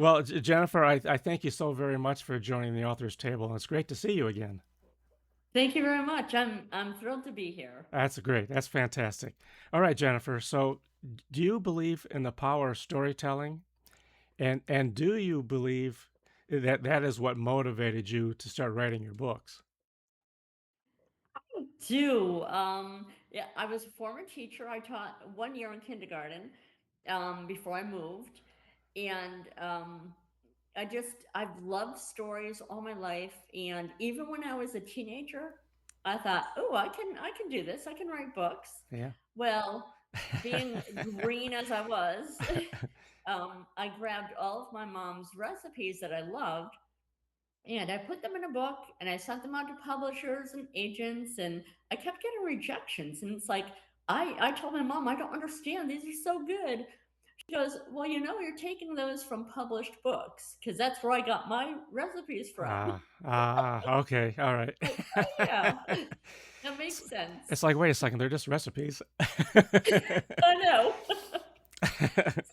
Well, Jennifer, I thank you so very much for joining the author's table, and it's great to see you again. Thank you very much. I'm thrilled to be here. That's great. That's fantastic. All right, Jennifer. So, do you believe in the power of storytelling, and do you believe that that is what motivated you to start writing your books? Do yeah, I was a former teacher. I taught 1 year in kindergarten before I moved, and I've loved stories all my life. And even when I was a teenager, I thought, oh, I can do this. I can write books. Yeah. Well, being green as I was, I grabbed all of my mom's recipes that I loved. And I put them in a book and I sent them out to publishers and agents, and I kept getting rejections. And it's like, I told my mom, I don't understand. These are so good. She goes, well, you're taking those from published books because that's where I got my recipes from. Okay, all right. Like, oh, yeah, that it's, makes sense. it's like, wait a second, they're just recipes. I know.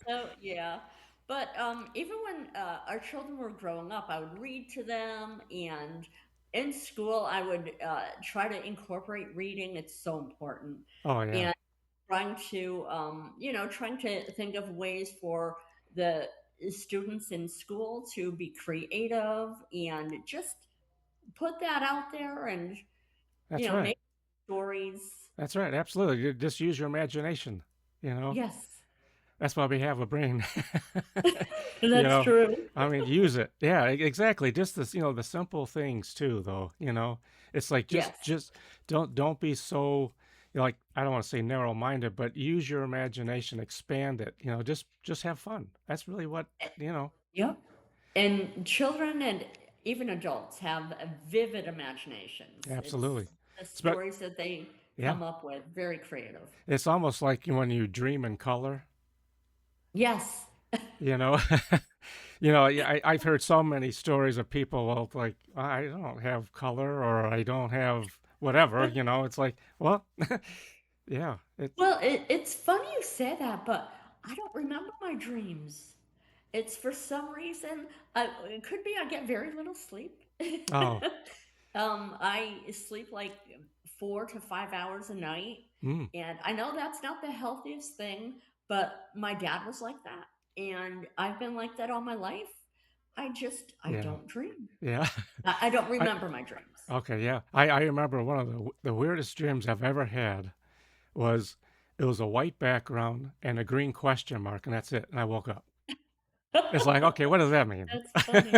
So yeah, but even when our children were growing up, I would read to them, and in school, I would try to incorporate reading. It's so important, Oh yeah, and trying to think of ways for the students in school to be creative and just put that out there, and that's right. make stories. That's right. Absolutely. You just use your imagination. You know, Yes, that's why we have a brain. you that's know, true. I mean, use it. Yeah, exactly. Just this, the simple things too, though. It's like Yes. just don't be so, like, I don't want to say narrow-minded, but use your imagination, expand it. Just have fun. That's really what, you know. Yep. And children and even adults have a vivid imaginations. Absolutely. It's the But stories that they yeah, come up with, very creative. it's almost like when you dream in color. Yes. You know, yeah, I've heard so many stories of people, well, like, I don't have color or I don't have whatever. It's like, well, yeah, Well, it's funny you say that, but I don't remember my dreams. It's for some reason, it could be I get very little sleep. oh, I sleep like 4 to 5 hours a night. mm, And I know that's not the healthiest thing, but my dad was like that. And I've been like that all my life. I yeah, don't dream. yeah. I don't I remember my dreams. Okay, yeah. I remember one of the weirdest dreams I've ever had was it was a white background and a green question mark, and that's it. And I woke up. It's like, okay, what does that mean? That's funny.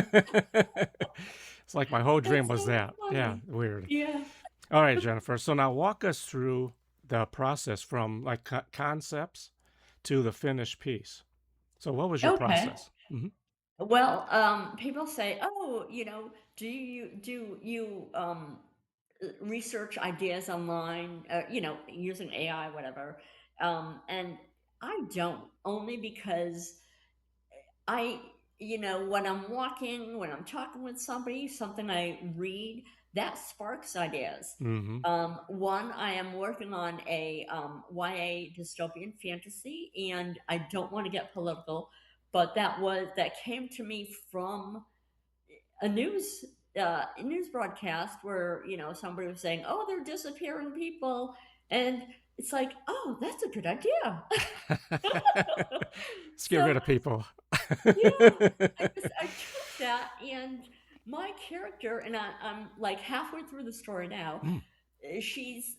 It's like my whole dream That's was so that. Yeah, funny. weird. Yeah. All right, Jennifer. So now walk us through the process from like concepts to the finished piece. So what was your Okay. process? Hmm. Well, people say, "Oh, do you research ideas online, using AI, whatever?" And I don't, only because when I'm walking, when I'm talking with somebody, something I read that sparks ideas. Hmm. One, I am working on a YA dystopian fantasy, and I don't want to get political, but that came to me from a news broadcast where somebody was saying, "Oh, they're disappearing people," and it's like, "Oh, that's a good idea." Let's get rid So of people. yeah, I took that, and my character, and I'm like halfway through the story now. Mm. She's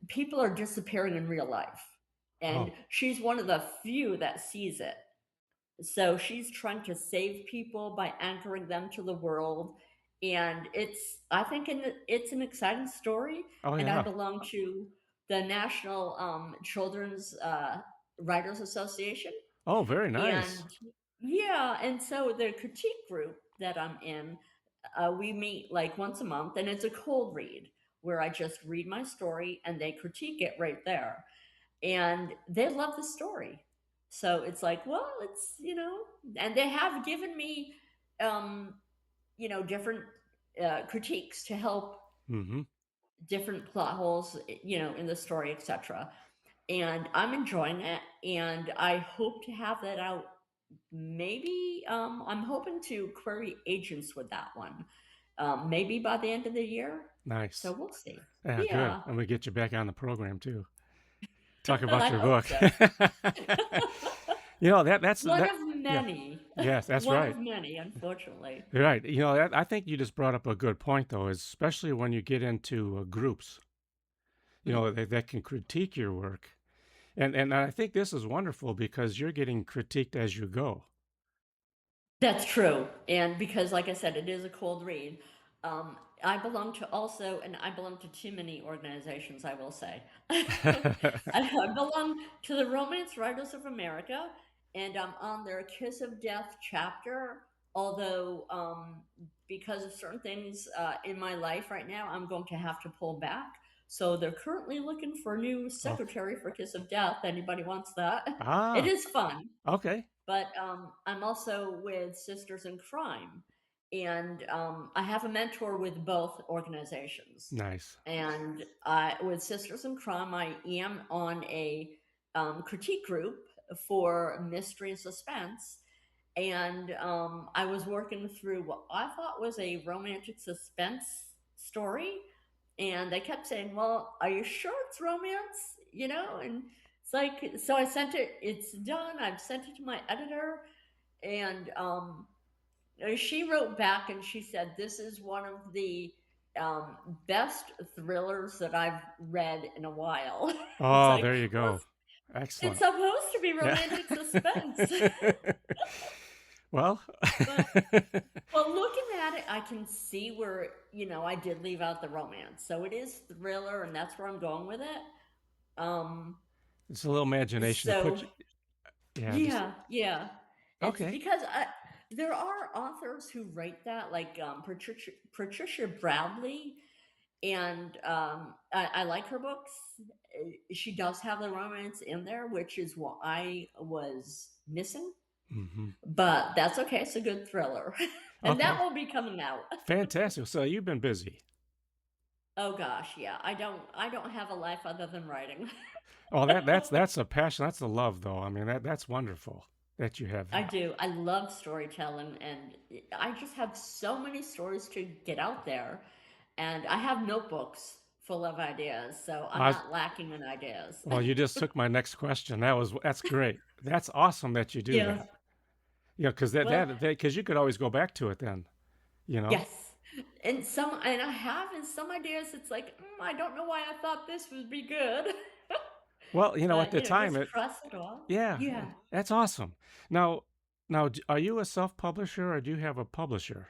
people are disappearing in real life, and Oh, she's one of the few that sees it. So she's trying to save people by anchoring them to the world, and I think it's an exciting story. oh And I yeah. belong to the National Children's Writers Association, Oh, very nice. and yeah, and so the critique group that I'm in, we meet like once a month, and it's a cold read where I just read my story and they critique it right there. And they love the story. So it's like, well, and they have given me, um, different critiques to help Hmm. different plot holes, in the story, etc. And I'm enjoying it, and I hope to have that out. maybe I'm hoping to query agents with that one. Maybe by the end of the year. So Nice. we'll see. Yeah, good. Yeah, And we get you back on the program too. Talk about I your hope book. so. That's One that. of Yeah. many. Yes, that's One right. of many, unfortunately. You're right. I think you just brought up a good point, though, is especially when you get into groups, Mm. that can critique your work. And I think this is wonderful because you're getting critiqued as you go. That's true, and because, like I said, it is a cold read. I belong to also, and I belong to too many organizations, I will say. I belong to the Romance Writers of America, and I'm on their Kiss of Death chapter. Although, because of certain things in my life right now, I'm going to have to pull back. So they're currently looking for a new Oh, secretary for Kiss of Death. Anybody wants that? It ah, is fun. okay. But I'm also with Sisters in Crime, and I have a mentor with both organizations. Nice. And with Sisters in Crime, I am on a critique group for mystery and suspense. And I was working through what I thought was a romantic suspense story. And they kept saying, "Well, are you sure it's romance?" And it's like, so I sent it, it's done. I've sent it to my editor. And she wrote back and she said, "This is one of the best thrillers that I've read in a while." It's Oh, like, there you well, go. it's Excellent. supposed to be Yeah. romantic suspense. Well, But well, looking at it, I can see where, I did leave out the romance. So it is thriller, and that's where I'm going with it. Um, it's a little imagination to so put you. Yeah, just yeah, yeah. It's okay. because there are authors who write that, like Patricia Bradley, and I like her books. She does have the romance in there, which is what I was missing. Hmm. But that's okay. It's a good thriller, and that Okay. will be coming out. Fantastic. So you've been busy. Oh gosh, yeah. I don't have a life other than writing. Oh, that's a passion. That's a love, though. I mean, that's wonderful that you have I that. do. I love storytelling, and I just have so many stories to get out there. And I have notebooks full of ideas, so I'm I was, not lacking in ideas. well, you just took my next question. That's great. That's awesome that you do Yeah. that. Because Well, because you could always go back to it then. You know. yes. And I have in some ideas, it's like, I don't know why I thought this would be good. Well, at But, the time just it. cross it off. Yeah, Yeah. that's awesome. Now, are you a self-publisher or do you have a publisher?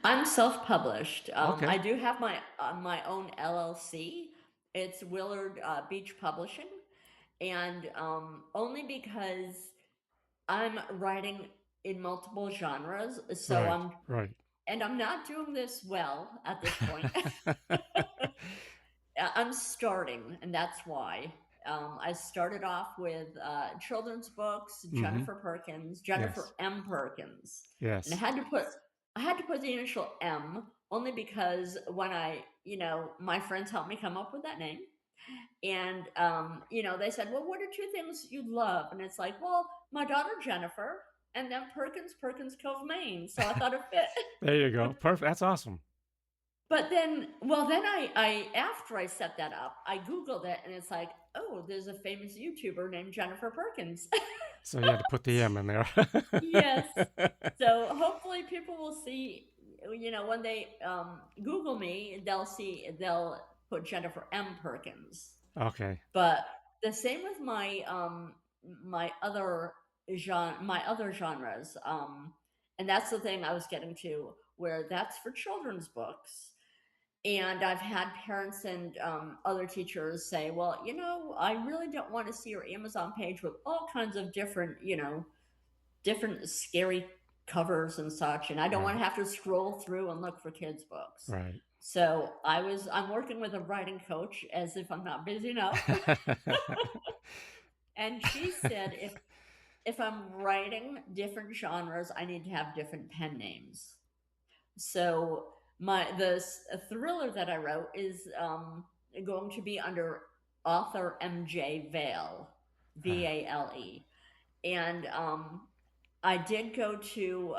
I'm self-published. I Okay. do have my own LLC. It's Willard Beach Publishing, and only because I'm writing in multiple genres, so Right. Right. I'm not doing this well at this point. I'm starting, and that's why. I started off with children's books, Mm-hmm. Jennifer Yes. M. Perkins, and Yes. I had to put the initial M only because when my friends helped me come up with that name, and they said, "Well, what are two things you love?" And it's like, "Well, my daughter Jennifer, and then Perkins Cove, Maine." So I thought it fit. There you go. Perfect. That's awesome. But then, well, then I after I set that up, I Googled it and it's like, oh, there's a famous YouTuber named Jennifer Perkins. So you had to put the M in there. Yes. So hopefully people will see, when they Google me, they'll put Jennifer M. Perkins. Okay. But the same with my other my other genres. And that's the thing I was getting to, where that's for children's books. And I've had parents and other teachers say, "Well, I really don't want to see your Amazon page with all kinds of different, different scary covers and such, and I don't want Right. to have to scroll through and look for kids' books." Right. So I'm working with a writing coach as if I'm not busy enough, and she said if I'm writing different genres, I need to have different pen names. So a thriller that I wrote is going to be under author MJ Vale, Vale, And I did go to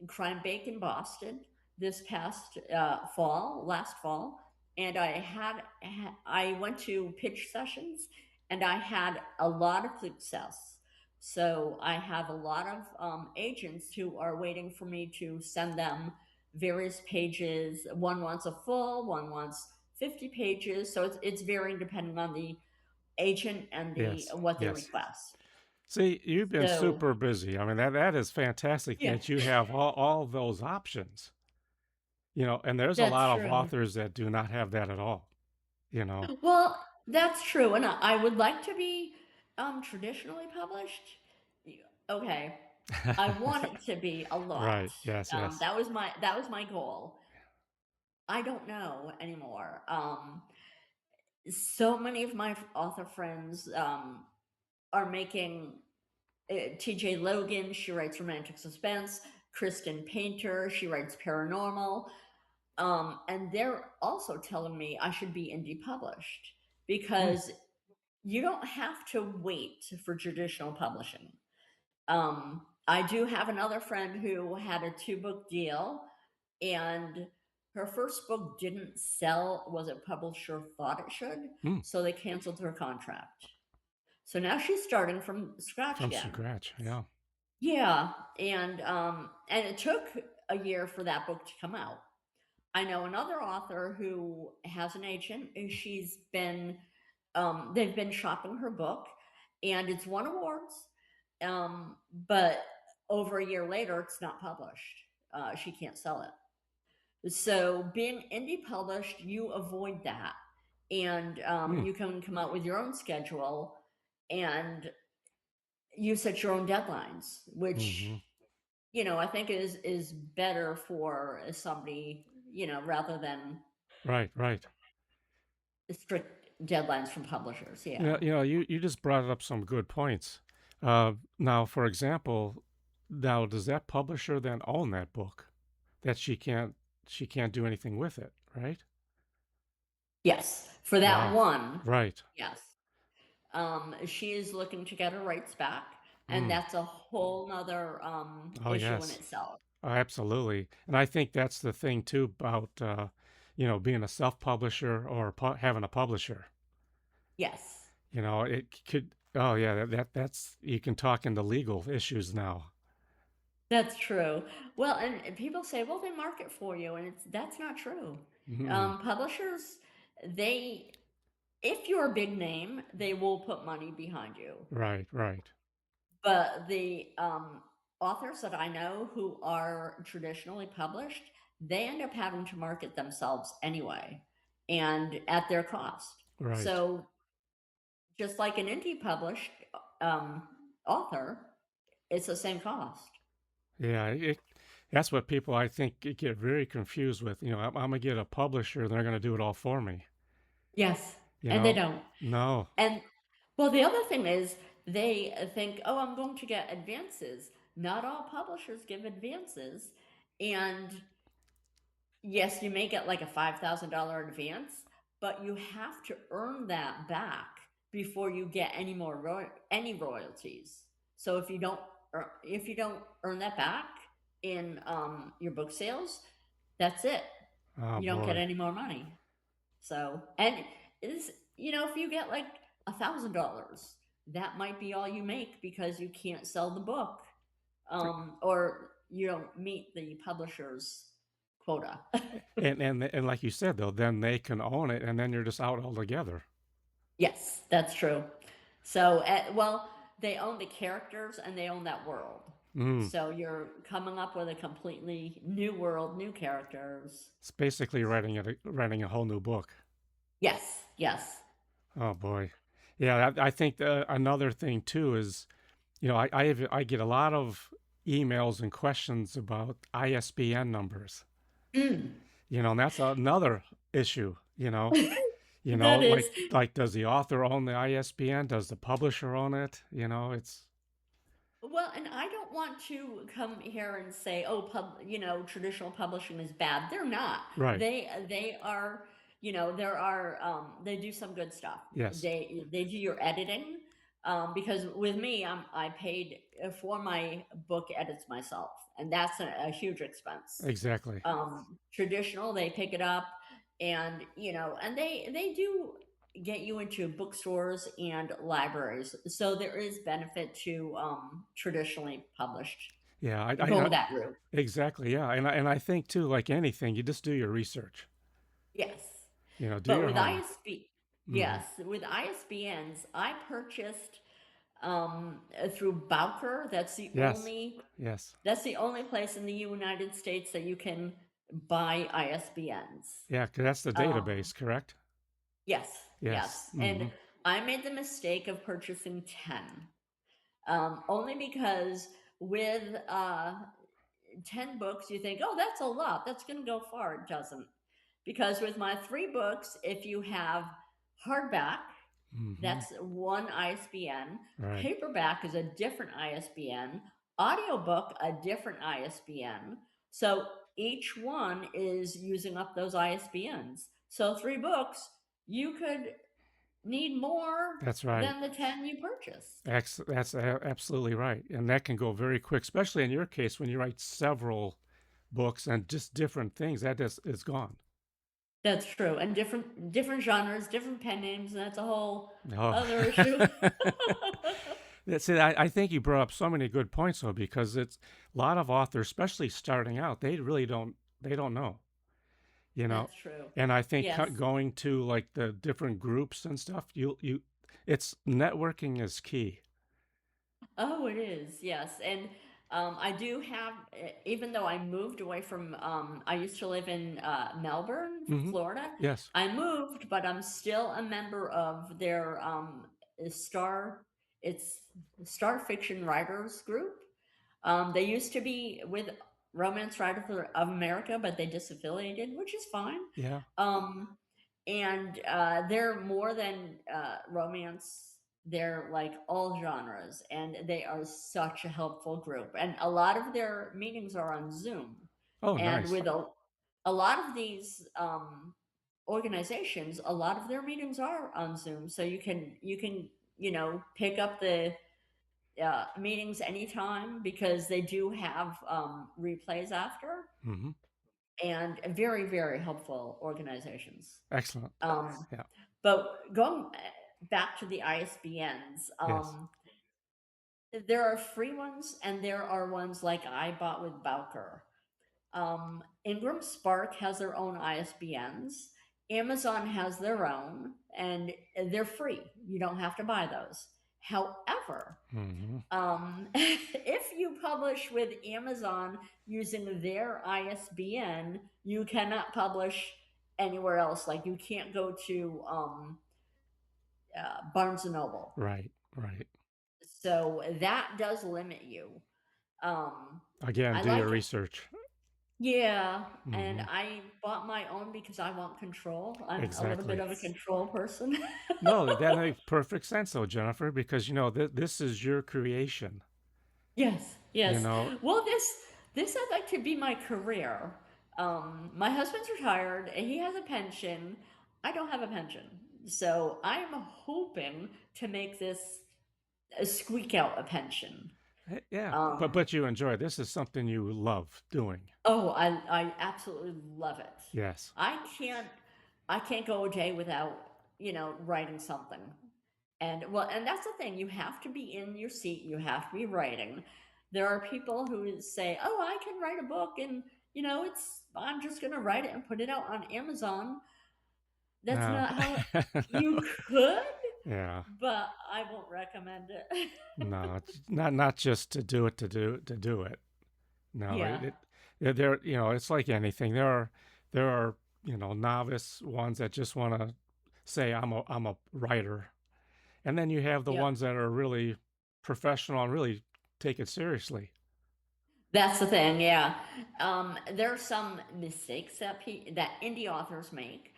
Crime Bake in Boston this past last fall, and I went to pitch sessions, and I had a lot of success. So I have a lot of agents who are waiting for me to send them various pages. One wants a full, one wants 50 pages. So it's varying depending on the agent and the Yes, what they yes. request. See, you've been So super busy. I mean, that is fantastic yeah, that you have all those options. And there's a that's lot of true. authors that do not have that at all, you know. Well, that's true, and I would like to be traditionally published. Y- Okay, I want it to be a lot. Right. Yes, yes. That was my goal. I don't know anymore. So many of my author friends are making T.J. Logan. She writes romantic suspense. Kristen Painter. She writes paranormal. And they're also telling me I should be indie published Hmm. because you don't have to wait for traditional publishing. I do have another friend who had a two-book deal, and her first book didn't sell what a publisher thought it should, Hmm. so they canceled her contract. So now she's starting from scratch From again. scratch. Yeah. Yeah, and it took a year for that book to come out. I know another author who has an agent, and they've been shopping her book, and it's won awards, but over a year later, it's not published. She can't sell it. So being indie published, you avoid that, and Hmm. you can come out with your own schedule, and you set your own deadlines, which Hmm. I think is better for somebody, rather than Right, right. strict deadlines from publishers. You Yeah. know, you just brought up some good points. Now, for example, now does that publisher then own that book that she can't do anything with it, right? Yes. For that Wow. one, Right. yes. She is looking to get her rights back, and Mm. that's a whole nother Oh, issue in yes. itself. Oh, absolutely. And I think that's the thing too about being a self-publisher or having a publisher. Yes, It could. Oh, yeah. That's you can talk into legal issues now. that's true. Well, and people say, well, they market for you, and that's not true. Mm. Publishers, they if you're a big name, they will put money behind you. Right. Right. But the authors that I know who are traditionally published, they end up having to market themselves anyway and at their cost. Right. So, just like an indie published um, author, it's the same cost. Yeah. That's what people I think get very confused with. I'm gonna get a publisher. They're gonna do it all for me. Yes, You and they know. don't. No. And well, the other thing is they think, oh, I'm going to get advances. Not all publishers give advances. And yes, you may get like a $5,000 advance, but you have to earn that back before you get any royalties. So if you don't earn that back in your book sales, that's it. Oh You don't get boy. any more money. So and is if you get like $1,000, that might be all you make because you can't sell the book, or you don't meet the publisher's quota. And like you said though, then they can own it, and then you're just out altogether. Yes, that's true. So, well, they own the characters and they own that world. Mm. So you're coming up with a completely new world, new characters. It's basically writing a whole new book. Yes, yes. Oh boy. Yeah, I think another thing too is, I get a lot of emails and questions about ISBN numbers. Mm. And that's another issue. That Like is. does the author own the ISBN? Does the publisher own it? It's Well, and I don't want to come here and say, "Oh, traditional publishing is bad." They're not. right. They are. There are. They do some good stuff. Yes. They do your editing. Because with me, I paid for my book edits myself, and that's a huge expense. Exactly. Traditional, they pick it up, and and they do get you into bookstores and libraries, so there is benefit to traditionally published. Yeah, Go that route. exactly. Yeah, and I think too, like anything, you just do your research. Yes. You know, do But your with homework. Hmm. with ISBNs, I purchased through Bowker. Yes. Yes. That's the only place in the United States that you can buy ISBNs. Yeah, 'cause that's the Um, database, correct? yes, Yes. yes. And Hmm. I made the mistake of purchasing 10, only because with 10 books, you think, oh, that's a lot. That's going to go far. It doesn't. Because with my 3 books, if you have hardback, Hmm. that's one ISBN, Right. paperback is a different ISBN, audiobook, a different ISBN. So each one is using up those ISBNs. So 3 books, you could need more That's right. than the 10 you purchased. That's absolutely right. And that can go very quick, especially in your case when you write several books and just different things. That just is gone. That's true, and different genres, different pen names, and that's a whole Oh. other issue. That's it. I think you brought up so many good points though, because it's a lot of authors, especially starting out, they really don't know, you know. That's true. And I think Yes. going to like the different groups and stuff, it's networking is key. Oh, it is. Yes. And I do have, even though I moved away from, I used to live in Melbourne, Hmm. Florida. Yes. I moved, but I'm still a member of their Star, it's Star Fiction Writers Group. They used to be with Romance Writers of America, but they disaffiliated, which is fine. Yeah. Um, and they're more than romance. They're like all genres, and they are such a helpful group. And a lot of their meetings are on Zoom. Oh, And nice. with a lot of these organizations, a lot of their meetings are on Zoom. So you can pick up the meetings anytime because they do have replays after, Hmm. and very, very helpful organizations. Excellent. Um, Yeah. but going back to the ISBNs, Yes. there are free ones and there are ones like I bought with Bowker. Ingram Spark has their own ISBNs. Amazon has their own, and they're free. You don't have to buy those. However, Hmm. if you publish with Amazon using their ISBN, you cannot publish anywhere else. Like you can't go to Barnes and Noble. Right. Right. So that does limit you. Um, Again, I do your like it. research. Yeah, and Hmm. I bought my own because I want control. I'm a little bit Exactly. of a control person. No, that makes perfect sense, though, Jennifer, because this is your creation. Yes, You yes. know, Well, this I'd like to be my career. My husband's retired and he has a pension. I don't have a pension. So I'm hoping to make this squeak out a pension. Yeah, Um, but you enjoy it. This is something you love doing. oh, I absolutely love it. Yes. I can't I can't go a day without, writing something. And well, and that's the thing. You have to be in your seat. You have to be writing. There are people who say, "Oh, I can write a book, and it's I'm just going to write it and put it out on Amazon." That's No. not how No. you could, Yeah. but I won't recommend it. No, it's not just to do it to do it. No, Yeah, there it's like anything. There are novice ones that just want to say I'm a writer, and then you have the yeah. ones that are really professional and really take it seriously. That's the thing. Yeah, there are some mistakes that indie authors make.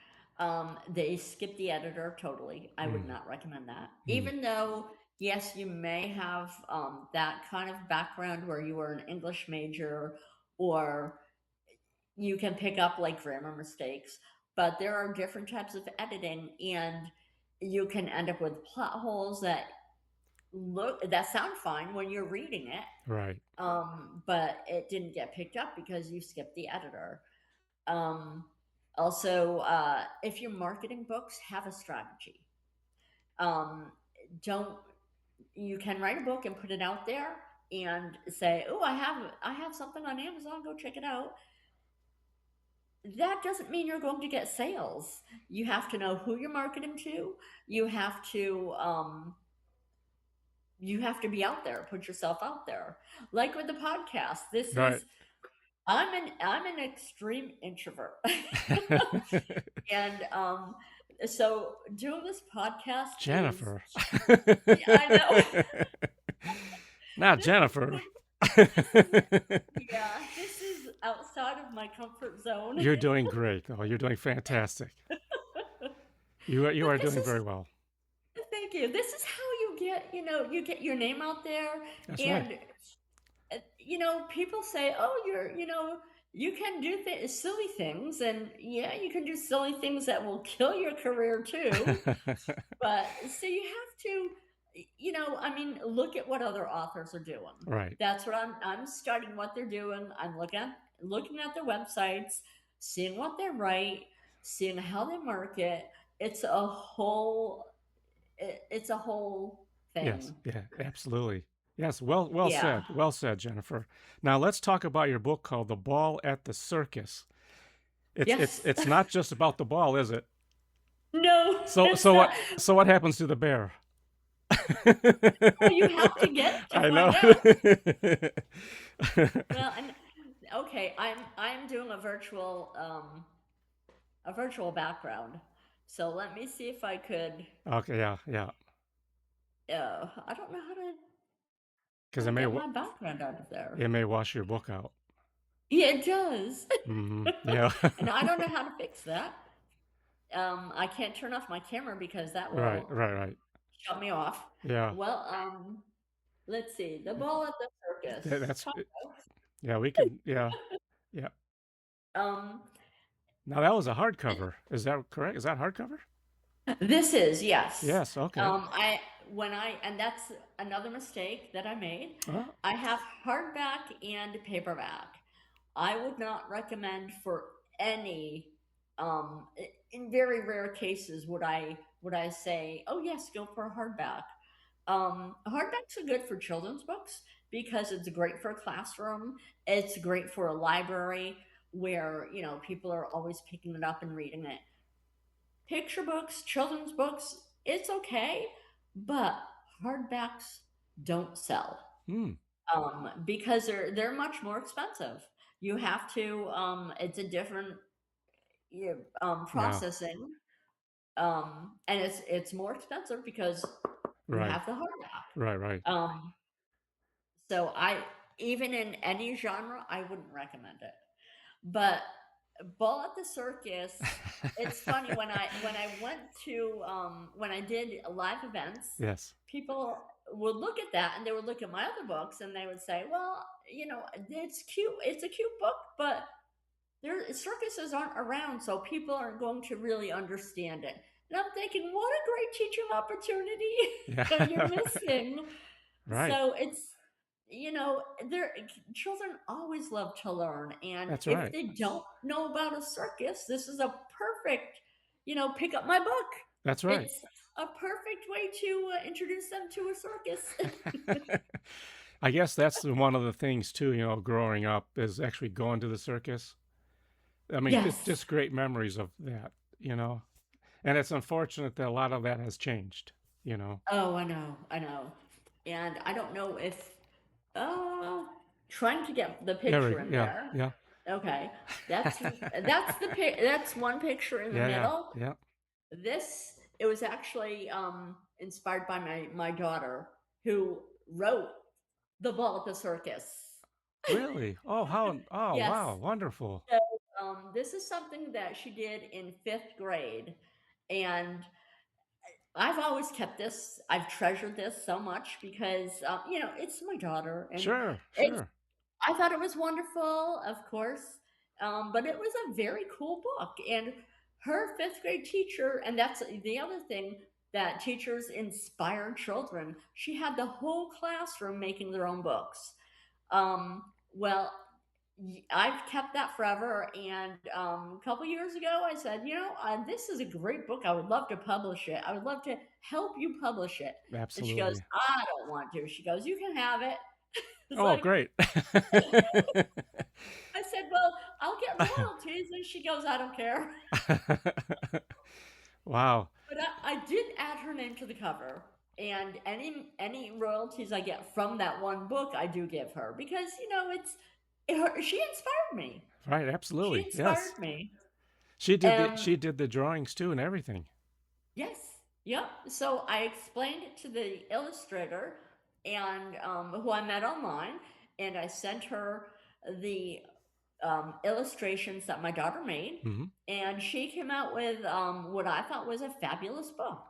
They skip the editor totally. I would Mm, not recommend that. mm, Even though, yes, you may have that kind of background where you were an English major, or you can pick up like grammar mistakes, but there are different types of editing, and you can end up with plot holes that that sound fine when you're reading it, Right. but it didn't get picked up because you skipped the editor. Um, Also, if you're marketing books, have a strategy. Um, don't You can write a book and put it out there and say, "Oh, I have something on Amazon. Go check it out." That doesn't mean you're going to get sales. You have to know who you're marketing to. You have to be out there, put yourself out there. Like with the podcast, Right. I'm an extreme introvert. And so doing this podcast is, Jennifer. yeah, I know. Not this is Jennifer. what this is Yeah, this is outside of my comfort zone. You're doing great, though. You're doing fantastic. You But are this doing is very well. Thank you. This is how you get your name out there. That's right. And people say, "Oh, you can do silly things," and yeah, you can do silly things that will kill your career too. But so you have to, I mean, look at what other authors are doing. Right. That's what I'm studying what they're doing. I'm looking at their websites, seeing what they write, seeing how they market. It's a whole it's a whole Yes. thing. Yeah. Absolutely. Yes. Well Yeah. said. Well said, Jennifer. Now let's talk about your book called "The Ball at the Circus." It's it's Yes. it's not just about the ball, is it? No, So it's so not. what so what happens to the bear? Well, you have to get to I know. find out. Well, and okay, I'm doing a virtual background. So let me see if I could. Okay, yeah, yeah. I don't know Because get my background out of there. it may wash your book out. Yeah, it does. Yeah. And I don't know how to fix that. I can't turn off my camera because that Right, will right, right. shut me off. Yeah. Well, let's see. The ball at the circus. That's yeah, we could yeah. Yeah. Um, Now that was a hardcover. Is that correct? Is that hardcover? this is, yes. Yes, okay. I when I and that's another mistake that I made. Oh, I have hardback and paperback. I would not recommend for any in very rare cases would I say, "Oh yes, go for a hardback." Hardbacks are good for children's books because it's great for a classroom. It's great for a library where, people are always picking it up and reading it. Picture books, children's books, it's okay, but hardbacks don't sell hmm. because they're much more expensive. You have to it's a different Yeah. processing, and it's more expensive because you Right. have the hardback. Right, right. So even in any genre, I wouldn't recommend it. But Ball at the Circus, it's funny when I went to when I did live events, Yes. people would look at that and they would look at my other books and they would say, "Well, it's cute. It's a cute book, but circuses aren't around, so people aren't going to really understand it." And I'm thinking, what a great teaching opportunity you're Yeah. missing. Right. So you know, their children always love to learn, and That's if right. they don't know about a circus, this is a perfect, pick up my book. That's right. It's a perfect way to introduce them to a circus. I guess that's one of the things too, growing up is actually going to the circus. I mean, Yes. just great memories of that, you know. And it's unfortunate that a lot of that has changed, you know. Oh, I know, and I don't know if uh trying to get the Yeah, picture in yeah, there. yeah. Okay, that's one picture in the Yeah, yeah, middle. yeah. It was actually inspired by my daughter who wrote The Ball at the Circus. Really? Oh, Yes. wow, wonderful. So this is something that she did in fifth grade, and I've always kept this. I've treasured this so much because it's my daughter, and Sure, it's sure. I thought it was wonderful, of course, but it was a very cool book. And her fifth grade teacher, and that's the other thing. that teachers inspire children. She had the whole classroom making their own books. Well, I've kept that forever. And a couple years ago, I said, this is a great book. I would love to publish it. I would love to help you publish it. And she goes, Absolutely. I don't want to. She goes, you can have it. It's Oh, like, great. I said, well, I'll get royalties. And she goes, I don't care. Wow. But I did add her name to the cover. And any royalties I get from that one book, I do give her because she inspired me. Right, She absolutely. Yes. inspired me. She Um, did the drawings too and everything. yes, yep. So I explained it to the illustrator and who I met online, and I sent her the illustrations that my daughter made, Mhm. and she came out with what I thought was a fabulous book.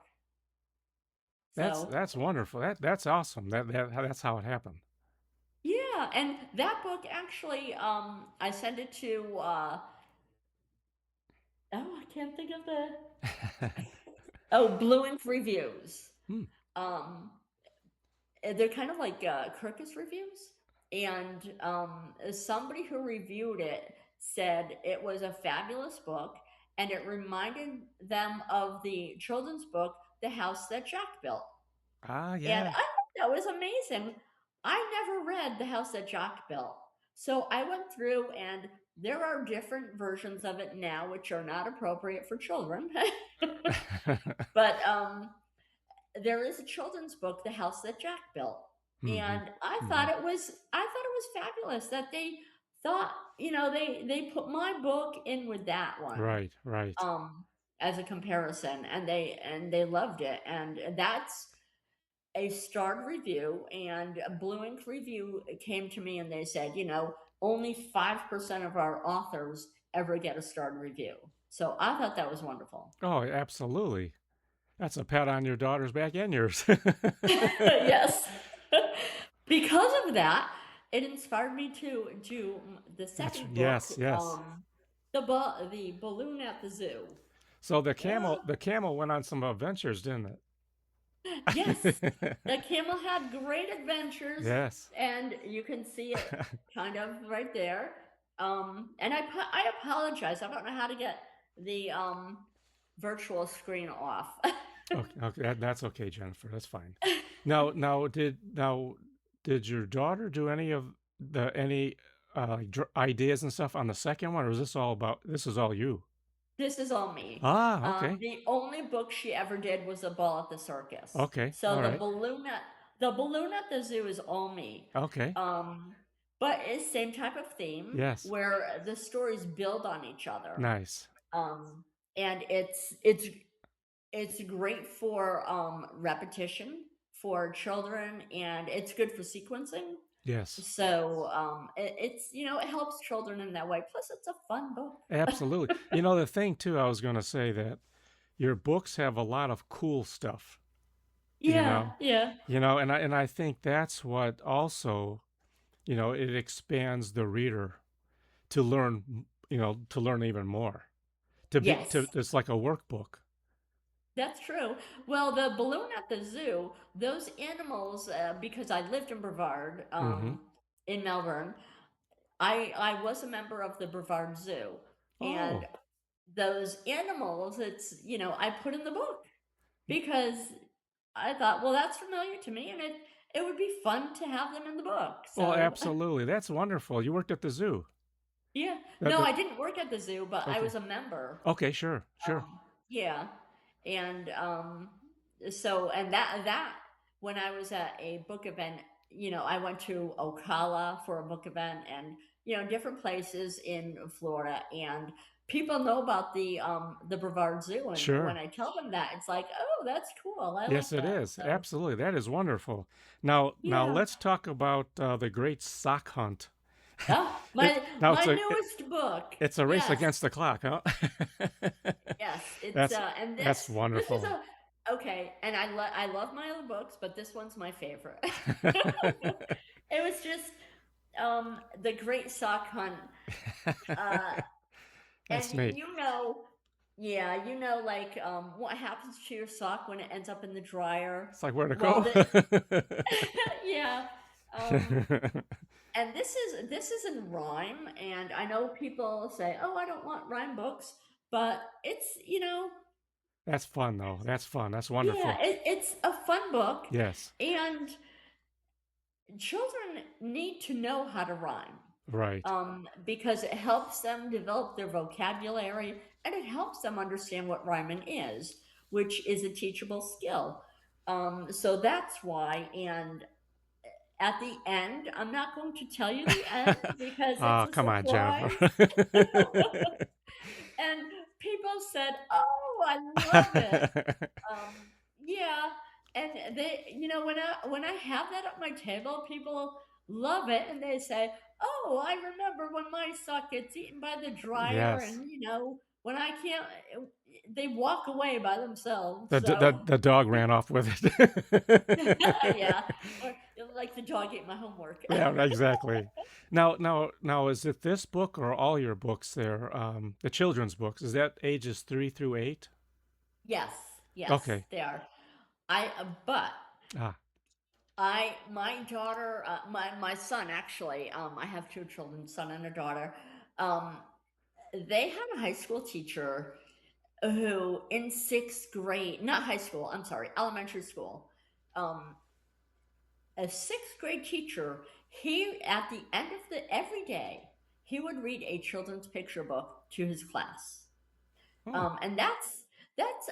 So That's wonderful. That's awesome. That's how it happened. yeah, and that book actually, I sent it to. Oh, I can't think of the. Oh, Blue Ink Reviews. Hmm. Um, they're kind of like Kirkus reviews, and somebody who reviewed it said it was a fabulous book, and it reminded them of the children's book, The House That Jack Built. Ah, And I yeah. thought that was amazing. I never read The House That Jack Built. So I went through, and there are different versions of it now, which are not appropriate for children. But there is a children's book, The House That Jack Built. Mhm. And I thought Mhm. it was fabulous that they thought, they put my book in with that one Right, right. um as a comparison, and they loved it. And that's a starred review. And a Blue Ink Review came to me and they said, only 5% of our authors ever get a starred review. So I thought that was wonderful. Oh, absolutely. That's a pat on your daughter's back and yours. Yes. Because of that, it inspired me to do the That's second book, yes, yes. the balloon at the zoo. So Uh, the camel went on some adventures, didn't yes, it? the camel had great adventures, Yes. and you can see it kind of right there. And I apologize. I don't know how to get the virtual screen off. Okay, okay, that's okay, Jennifer. That's fine. Now did your daughter do any of the any like ideas and stuff on the second one, or is this all about this is all you? This is all me. Ah, okay. The only book she ever did was A Ball at the Circus. Okay. So All right. the balloon at the zoo is all me. Okay. Um, but it's same type of theme Yes. where the stories build on each other. Nice. Um, and it's great for repetition for children, and it's good for sequencing. Yes. So it helps children in that way. Plus, it's a fun book. Absolutely. The thing too, I was going to say that your books have a lot of cool stuff, you Yeah, know. yeah. And I think that's what also, it expands the reader to learn, to learn even more. To Yes, it's like a workbook. that's true. Well, the balloon at the zoo, those animals, because I lived in Brevard, Mhm. in Melbourne, I was a member of the Brevard Zoo, and Oh. those animals, I put in the book because I thought, well, that's familiar to me, and it would be fun to have them in the book. Well, So absolutely. That's wonderful. You worked at the zoo. yeah, That no, that I didn't work at the zoo, but I okay. was a member. Okay, sure. Sure. Yeah, and so and that when I was at a book event, I went to Ocala for a book event, and different places in Florida, and people know about the Brevard Zoo, and when Sure. I tell them that, it's like, oh, that's cool. I Yes, like it that. is. So Absolutely. That is wonderful. Now yeah. let's talk about the Great Sock Hunt. Oh, It my now my newest book. it's a race Yes. against the clock, huh? Yes, it's That's and that's this is wonderful. a okay, and I love my other books, but this one's my favorite. It was just the Great Sock Hunt, uh, and That's neat. Yeah, like what happens to your sock when it ends up in the dryer? It's like, where to Well, go? the yeah. Um and this is in rhyme, and I know people say, "Oh, I don't want rhyme books," but That's fun, though. That's fun. That's yeah, wonderful. it's a fun book, Yes. and children need to know how to rhyme, Right. because it helps them develop their vocabulary and it helps them understand what rhyming is, which is a teachable skill. So that's why. And at the end, I'm not going to tell you the end because it's Oh, a come on, Jennifer. surprise. And people said, "Oh, I love it." Yeah, and when I have that at my table, people love it, and they say, "Oh, I remember when my sock gets eaten by the dryer, Yes. and when I can't." They walk away by themselves. The So the dog ran off with it. yeah, or like the dog ate my homework. Yeah, exactly. Now, is it this book or all your books there? The children's books, is that ages 3 through 8? Yes, yes, Okay. they are. But Ah, my daughter, my son actually. I have two children, son and a daughter. Um, they had a high school teacher who, in sixth grade, not high school, I'm sorry, elementary school, um, a sixth grade teacher, he, at the end of every day, he would read a children's picture book to his class. oh, And that's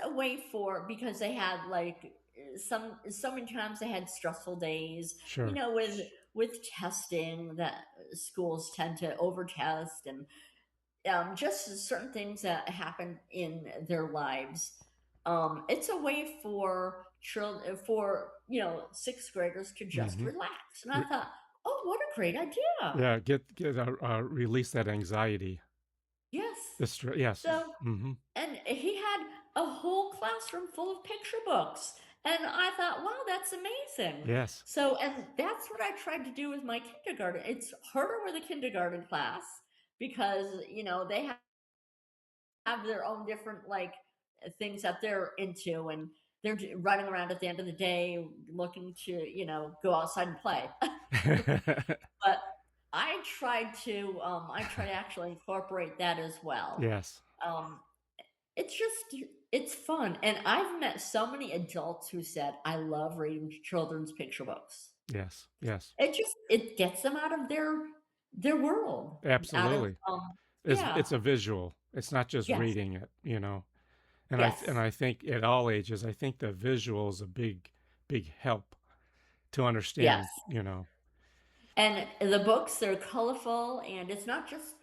a way for, because they had like so many times they had stressful days, sure. with testing that schools tend to overtest, and just certain things that happen in their lives. It's a way for children, for sixth graders to just Mm-hmm. relax. And I thought, oh, what a great idea! Yeah, get release that anxiety. Yes. Yes. So, Mm-hmm. and he had a whole classroom full of picture books. And I thought, wow, that's amazing. Yes. So, and that's what I tried to do with my kindergarten. It's harder with a kindergarten class because, they have their own different, like, things that they're into, and they're running around at the end of the day looking to, go outside and play. But I try to actually incorporate that as well. Yes. Um, it's just it's fun, and I've met so many adults who said, "I love reading children's picture books." Yes. Yes. It gets them out of their world, out of Absolutely. It's yeah, a visual. It's not just yes, reading it. And yes, I think at all ages, I think the visual is a big help to yes. understand. And the books, they're colorful, and it's not just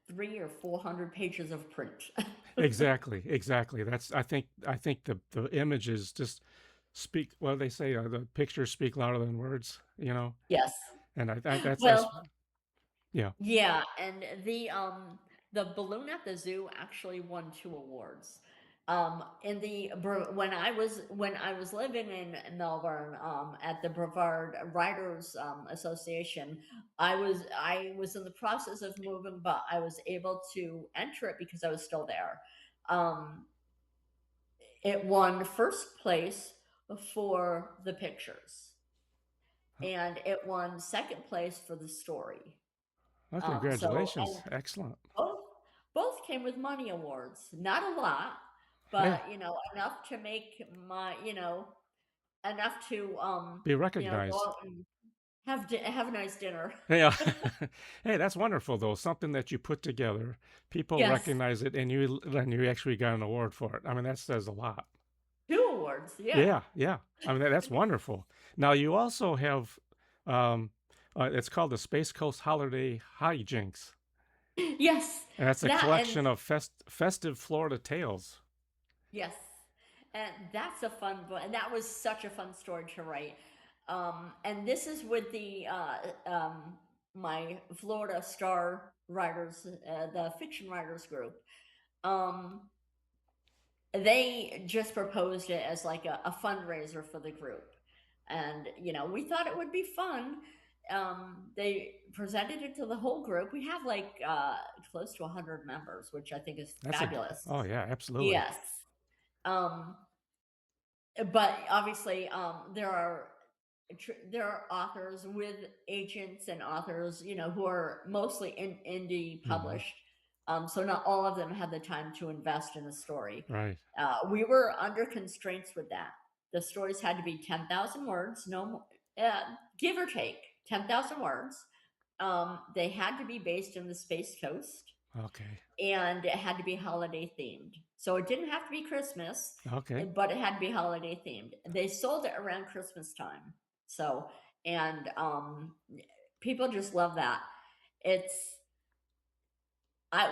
300 or 400 pages of print. Exactly, exactly. I think the images just speak. What do they say? The pictures speak louder than words. Yes. And that's Well, yeah. yeah, and the balloon at the zoo actually won 2 awards. When I was living in Melbourne, at the Brevard Writers Association, I was in the process of moving, but I was able to enter it because I was still there. Um, it won first place for the pictures, and it won second place for the story. Well, So, congratulations. and Excellent. both both came with money awards. Not a lot, Hey, but enough to make enough to be go recognized. out and have a nice dinner. Yeah. Hey, that's wonderful though. Something that you put together, people Yes, recognize it, and you actually got an award for it. I mean, that says a lot. 2 awards. Yeah. Yeah, yeah. I mean, that's wonderful. Now you also have, um, it's called the Space Coast Holiday Hijinks, Yes. and that's a That and collection of festive Florida tales. yes. And that's a fun book, and that was such a fun story to write. And this is with the my Florida Star writers, the fiction writers group. Um, they just proposed it as like a fundraiser for the group, and we thought it would be fun, they presented it to the whole group. We have like close to 100 members, which I think is That's a fabulous. oh yeah, absolutely. Yes. Um, but obviously, there are authors with agents and authors, who are mostly indie Hmm. published. So not all of them had the time to invest in the story. Right. We were under constraints with that. The stories had to be 10,000 words, no more, give or take 10,000 words. They had to be based in the Space Coast, Okay. and it had to be holiday themed. So it didn't have to be Christmas, Okay. but it had to be holiday themed. They sold it around Christmas time. So, and people just love that. It's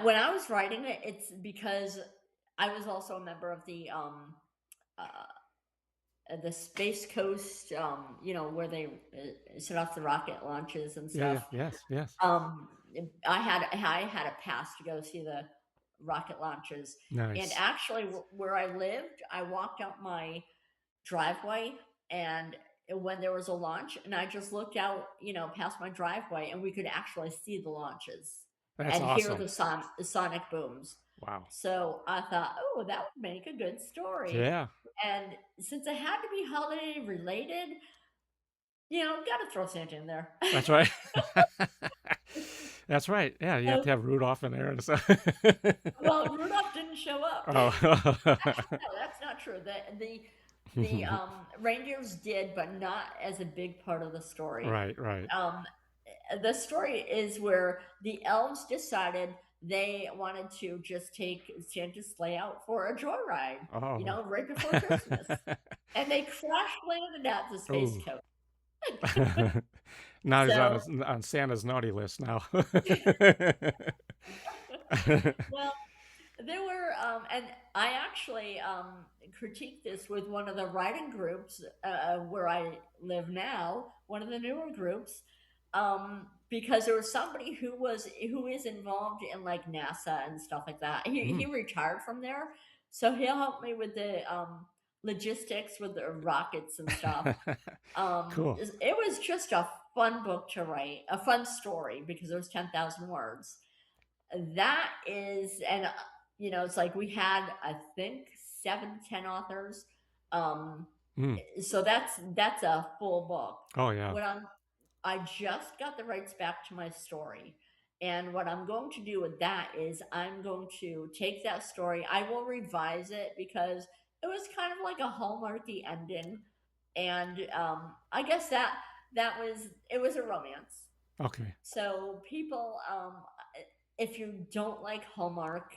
when I was writing it, it's because I was also a member of the Space Coast, where they set off the rocket launches and Yeah. Yeah. stuff. Yes. Yes. Um, I had a pass to go see the rocket launches, and Nice. actually, where I lived, I walked out my driveway, and when there was a launch, and I just looked out, past my driveway, and we could actually see the launches That's and hear awesome. the sonic booms. Wow. So I thought, oh, that would make a good story. Yeah. And since it had to be holiday related, got to throw Santa in there. That's right. That's right. Yeah, you have So, to have Rudolph in there and stuff. well, Rudolph didn't show up. Oh. Actually, no, that's not true. The reindeers did, but not as a big part of the story. Right, right. Um, the story is where the elves decided they wanted to just take Santa's sleigh out for a joyride, Oh. right before Christmas, and they crash landed at the Space Oh. Coast. Now he's So, on Santa's naughty list now. well, there were, and I actually critiqued this with one of the writing groups where I live now, one of the newer groups, because there was somebody who is involved in like NASA and stuff like that. He Mm. retired from there, so he'll help me with the logistics with the rockets and stuff. Cool. It was just a fun book to write, a fun story because there was 10,000 words. That is, and it's like we had, I think, 7 to 10 authors. Um, Mm. so that's a full book. Oh yeah. What I just got the rights back to my story. And what I'm going to do with that is I'm going to take that story. I will revise it because it was kind of like a hallmarky ending, and I guess it was a romance. Okay. So people, if you don't like Hallmark,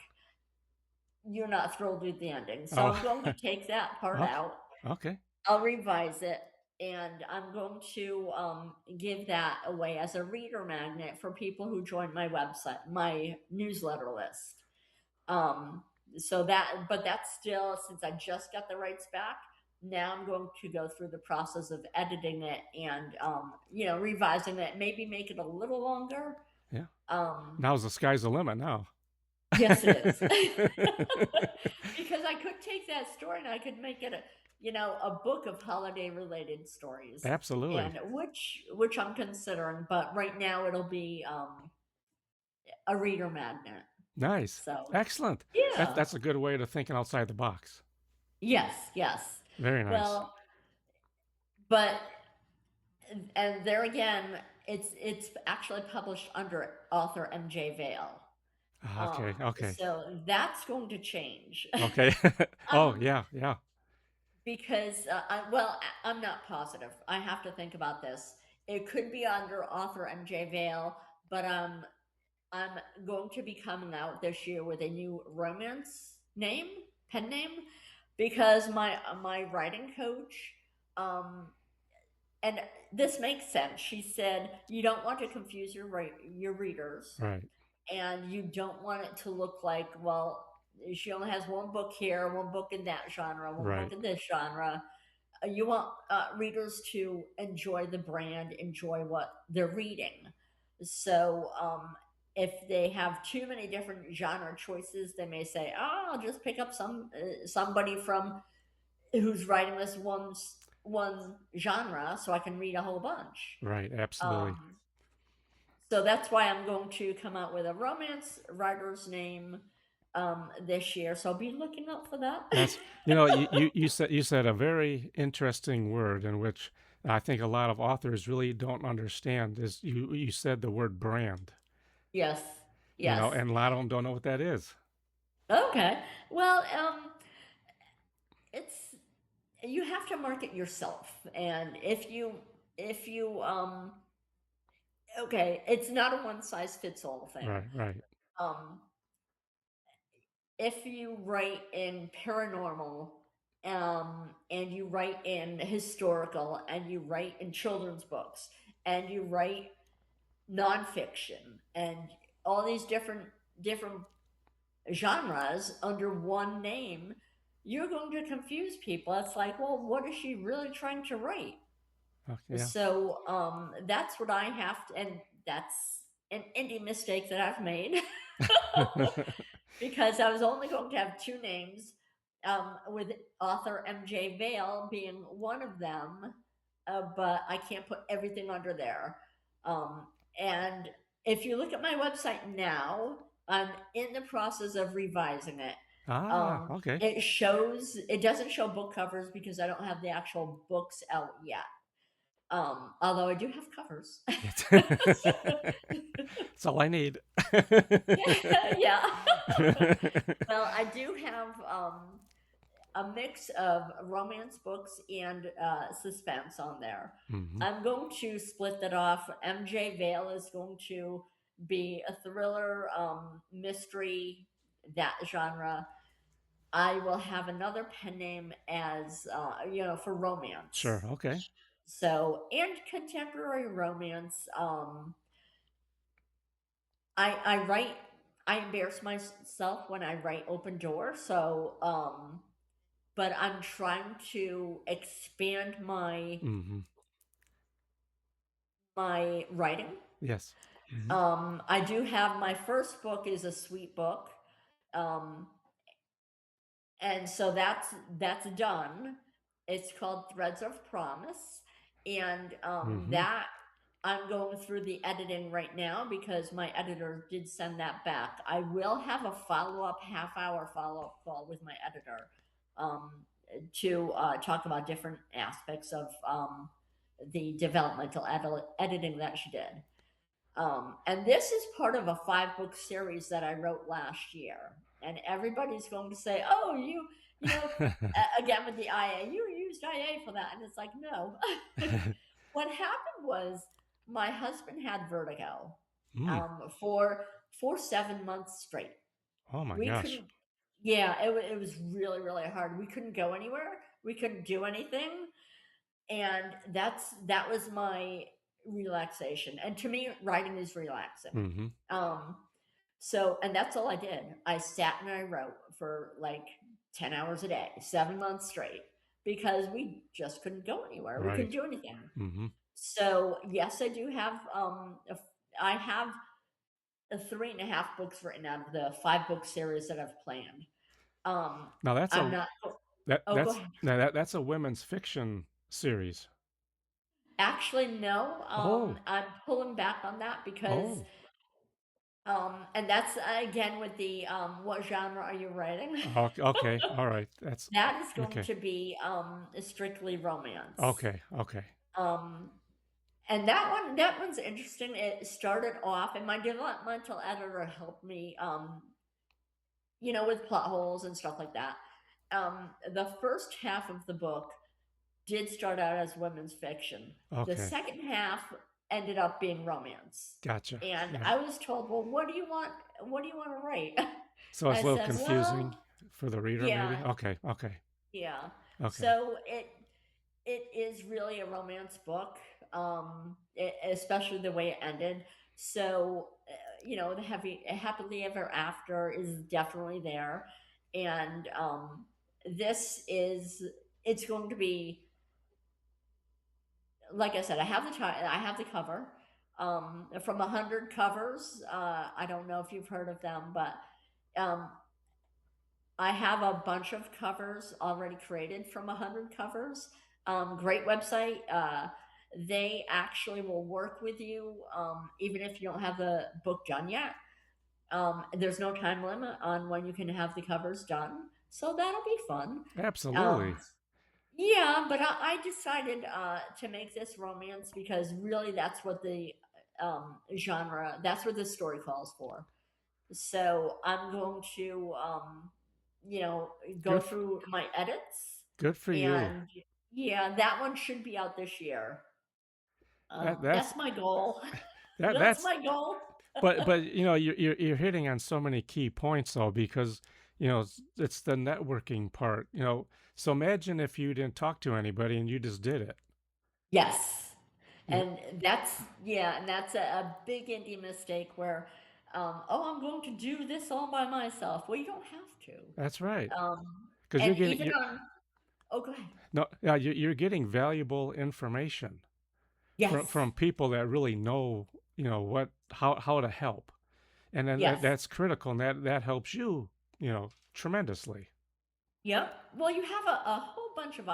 you're not thrilled with the ending. So Oh. I'm going to take that part Okay. out. Okay. I'll revise it, and I'm going to give that away as a reader magnet for people who join my website, my newsletter list. Um, but that's still, since I just got the rights back, now I'm going to go through the process of editing it and, revising it, maybe make it a little longer. Yeah. Um, Now's the sky's the limit now. yes, it is. Because I could take that story and I could make it a book of holiday related stories, Absolutely. and which I'm considering, but right now it'll be a reader magnet. Nice. So, Excellent. yeah. That's a good way to thinking outside the box. Yes, yes. Very nice. Well, but and there again, it's actually published under author MJ Vale. Okay. Okay. So that's going to change. Okay. Oh, um, yeah, yeah. because I'm not positive. I have to think about this. It could be under author MJ Vale, but I'm going to be coming out this year with a new romance pen name, because my writing coach, um, and this makes sense. She said you don't want to confuse your readers, Right. and you don't want it to look like, well, she only has one book here, one book in that genre, one book Right. in this genre. You want readers to enjoy the brand, enjoy what they're reading. So if they have too many different genre choices, they may say, "Oh, I'll just pick up somebody from who's writing this one." one genre so I can read a whole bunch. Right, absolutely. Um, so that's why I'm going to come out with a romance writer's name this year. So I'll be looking out for that. That's you said a very interesting word in which I think a lot of authors really don't understand is you said the word brand, Yes. Yes. and a lot of them don't know what that is. Okay. Well, it's you have to market yourself, and if you okay, it's not a one size fits all thing. Right, right. Um, if you write in paranormal, and you write in historical, and you write in children's books, and you write nonfiction, and all these different genres under one name, you're going to confuse people. It's like, well, what is she really trying to write? Okay, yeah. So that's what I have to, and that's an indie mistake that I've made. Because I was only going to have two names, with author MJ Vale being one of them, but I can't put everything under there. Um, and if you look at my website now, I'm in the process of revising it. Ah, okay. It doesn't show book covers because I don't have the actual books out yet. Although I do have covers. That's all I need. Yeah, yeah. Well, I do have a mix of romance books and suspense on there. Hmm. I'm going to split that off. MJ Vale is going to be a thriller, mystery, that genre. I will have another pen name as for romance. Sure. Okay. So, and contemporary romance. I write. I embarrass myself when I write open door. So, but I'm trying to expand Hmm. my writing. Yes. Hmm. I do have my first book is a sweet book, um, and so that's done. It's called Threads of Promise, and Hmm. that I'm going through the editing right now because my editor did send that back. I will have a half-hour follow up call with my editor, um, to talk about different aspects of the developmental editing that she did. And this is part of a 5 book series that I wrote last year. And everybody's going to say, "Oh, again with the IA, you used IA for that." And it's like, no. What happened was my husband had vertigo, Mm. for 7 months straight. Oh my We gosh. couldn't, yeah, it was really, really hard. We couldn't go anywhere, we couldn't do anything, and that was my relaxation. And to me, writing is relaxing. Hmm. um so, and that's all I did. I sat and I wrote for like 10 hours a day, 7 months straight, because we just couldn't go anywhere, we couldn't Right. do anything. Hmm. So yes, I do have I have 3.5 books written out of the 5 book series that I've planned. um Now that's I'm a not. Go that's ahead. now that's a women's fiction series. Actually, no. Oh. I'm pulling back on that because, Oh. and that's again with the what genre are you writing? Okay. Okay. All right. That's That is going okay. to be strictly romance. Okay. Okay. Um, and that one's interesting. It started off, and my developmental editor helped me, with plot holes and stuff like that. The first half of the book did start out as women's fiction. The Okay. second half ended up being romance. Gotcha. And Yeah. I was told, "Well, what do you want? What do you want to write?" So it's I a little said, confusing "Well, for the reader, yeah, maybe. Okay. Okay. yeah." Okay. So it is really a romance book, especially the way it ended. So, the happily ever after is definitely there, and this is it's going to be, like I said, I have the cover, from 100 covers. I don't know if you've heard of them, but um, I have a bunch of covers already created from 100 covers. Great website. They actually will work with you even if you don't have the book done yet. There's no time limit on when you can have the covers done, so that'll be fun. Um, Absolutely. yeah, but I decided to make this romance because really that's what the genre, that's what the story calls for. So I'm going to, go Good. through my edits, Good for you. and yeah, that one should be out this year. That that's That's my goal. That's that's my goal. but you're hitting on so many key points though, because it's the networking part. So imagine if you didn't talk to anybody and you just did it. Yes. Yeah, And that's, yeah, and that's a big indie mistake where, oh, I'm going to do this all by myself. Well, you don't have that's right. to. Because And even on, oh, go ahead. no, yeah, you're getting valuable information from Yes. people that really know what how to help, and then Yes. that's critical, and that helps you tremendously. Yep. Well, you have a whole bunch of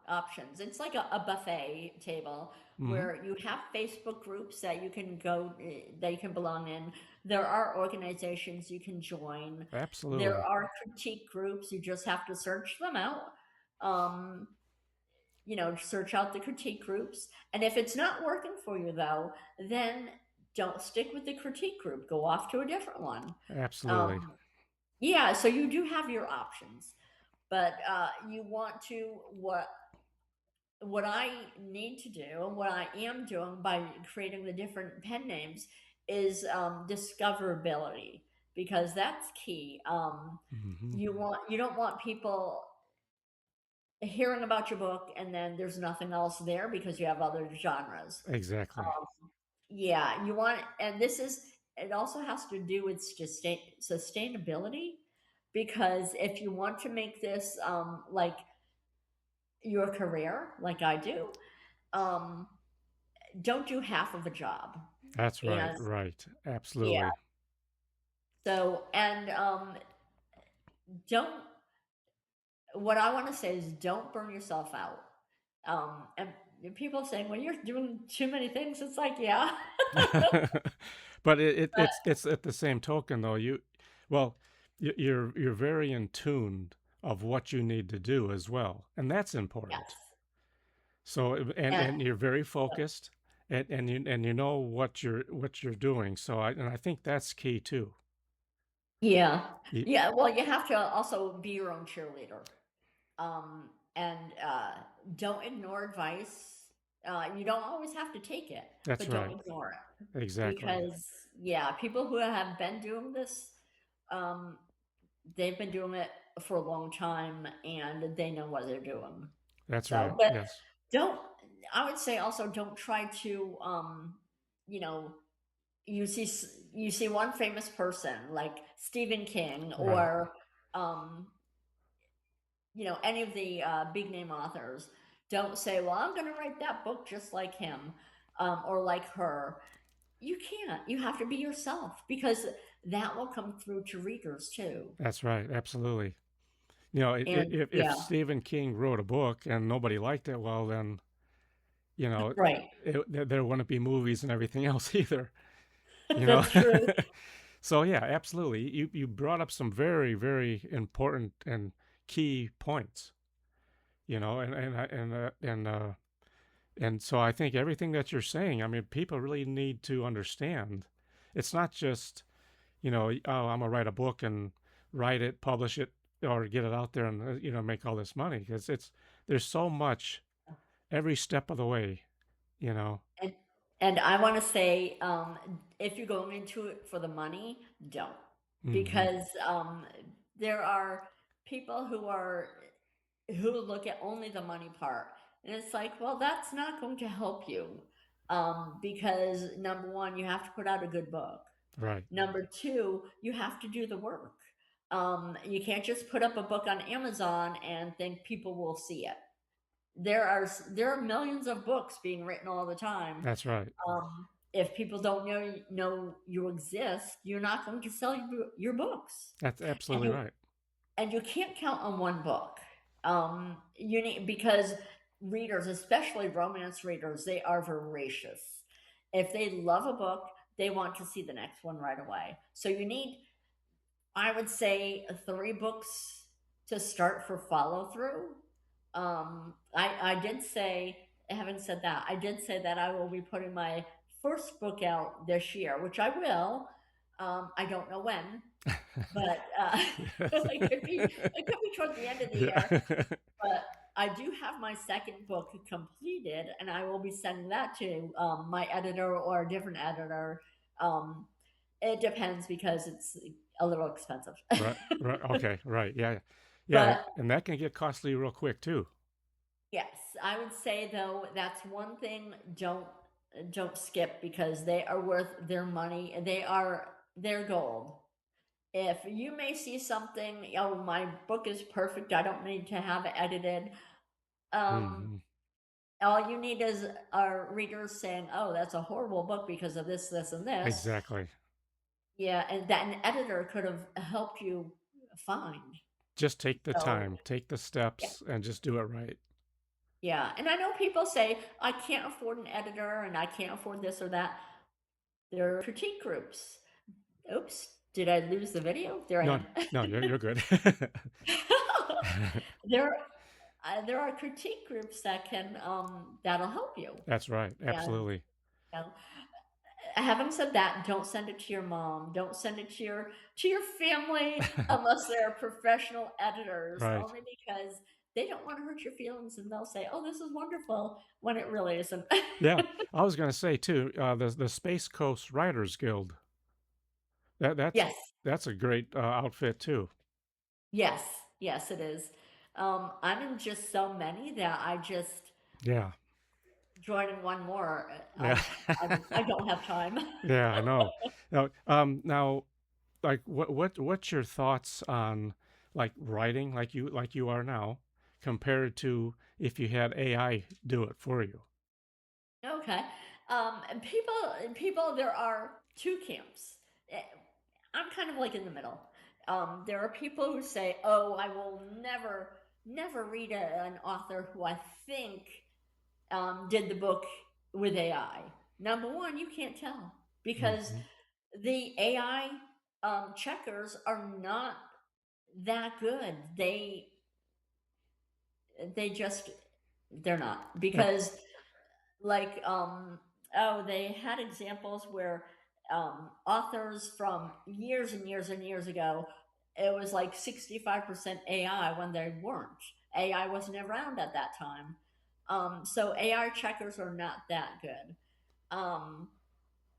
options. It's like a buffet table Hmm. where you have Facebook groups that you can go, that you can belong in. There are organizations you can join. There Absolutely. are critique groups. You just have to search them out. Um, search out the critique groups. And if it's not working for you, though, then don't stick with the critique group. Go off to a different one. Absolutely. Um, yeah, so you do have your options, but you want to what I need to do and what I am doing by creating the different pen names is discoverability, because that's key. Hmm. You don't want people hearing about your book and then there's nothing else there because you have other genres. Exactly. Yeah, you want, and this is, it also has to do with sustainability, because if you want to make this like your career, like I do, um, don't do half of a job. That's right. And Right. yeah, Absolutely. so, and don't, what I want to say is don't burn yourself out. And people saying, well, you're doing too many things. It's like, yeah. But it's at the same token though, well, you're very in tune of what you need to do as well, and that's Yes. important. So And and you're very focused, and you know what you're doing. So I think that's key too. yeah. You, Yeah. Well, you have to also be your own cheerleader. And don't ignore advice. You don't always have to take it, that's but don't right. ignore it. Exactly. Because, yeah, people who have been doing this, um, they've been doing it for a long time and they know what they're doing. That's So, right. but Yes. don't, I would say also don't try to, you know, you see one famous person like Stephen King Right. or, um, any of the big name authors. Don't say, well, I'm going to write that book just like him or like her. You can't. You have to be yourself, because that will come through to readers too. That's right. Absolutely. And If yeah, Stephen King wrote a book and nobody liked it, well, then you know, right. there wouldn't be movies and everything else either. You know. That's true. So yeah, absolutely. You brought up some very very important and key points. And so I think everything that you're saying, I mean, people really need to understand. It's not just oh, I'm gonna write a book and write it, publish it, or get it out there and make all this money, because there's so much every step of the way. You know. And and I want to say, if you're going into it for the money, don't, Hmm. because there are people who look at only the money part, and it's like, well, that's not going to help you, because number one, you have to put out a good book. Right. Number two, you have to do the work. You can't just put up a book on Amazon and think people will see it. There are millions of books being written all the time. That's right. If people don't know you exist, you're not going to sell your books, That's and absolutely you right. and you can't count on one book. You need, because readers, especially romance readers, they are voracious. If they love a book, they want to see the next one right away. So you need, I would say, three books to start for follow through. I did say, having said that, I did say that I will be putting my first book out this year, which I will. I don't know when, but Yes. it could be towards the end of the year. Yeah. But I do have my second book completed, and I will be sending that to my editor or a different editor. Um, it depends because it's a little expensive. Right, right, okay, right, yeah. Yeah, But and that can get costly real quick too. yes, I would say though that's one thing don't skip because they are worth their money. They are their gold. If you may see something, oh, my book is perfect. I don't need to have it edited. Um, Mhm. all you need is our readers saying, "Oh, that's a horrible book because of this, this, and this." Exactly. Yeah, and that an editor could have helped you find. Just take the So, time, take the yeah, steps, and just do it right. yeah. And I know people say, "I can't afford an editor and I can't afford this or that." There are critique groups. Oops, did I lose the video? There I No, am. no, you're good. there, there are critique groups that can that'll help you. That's right, And absolutely. you know, having said that, don't send it to your mom. Don't send it to your family unless they're professional editors. Right. Only because they don't want to hurt your feelings, and they'll say, "Oh, this is wonderful," when it really isn't. Yeah, I was gonna say too, the Space Coast Writers Guild, that that's Yes, that's a great, outfit too. yes, yes, it is. I'm in just so many that I just Yeah, joining one more. yeah. I don't have time. Yeah, I know. Now, like, what's your thoughts on, like, writing like you are now, compared to if you had AI do it for you? Okay. And people, there are two camps. Eh, I'm kind of like in the middle. There are people who say, "Oh, I will never read an author who I think did the book with AI." Number one, you can't tell because Mhm. the AI checkers are not that good. They just they're not Uh, because like oh, they had examples where authors from years and years and years ago, it was like 65% AI when they weren't. AI wasn't around at that time. So AI checkers are not that good. um,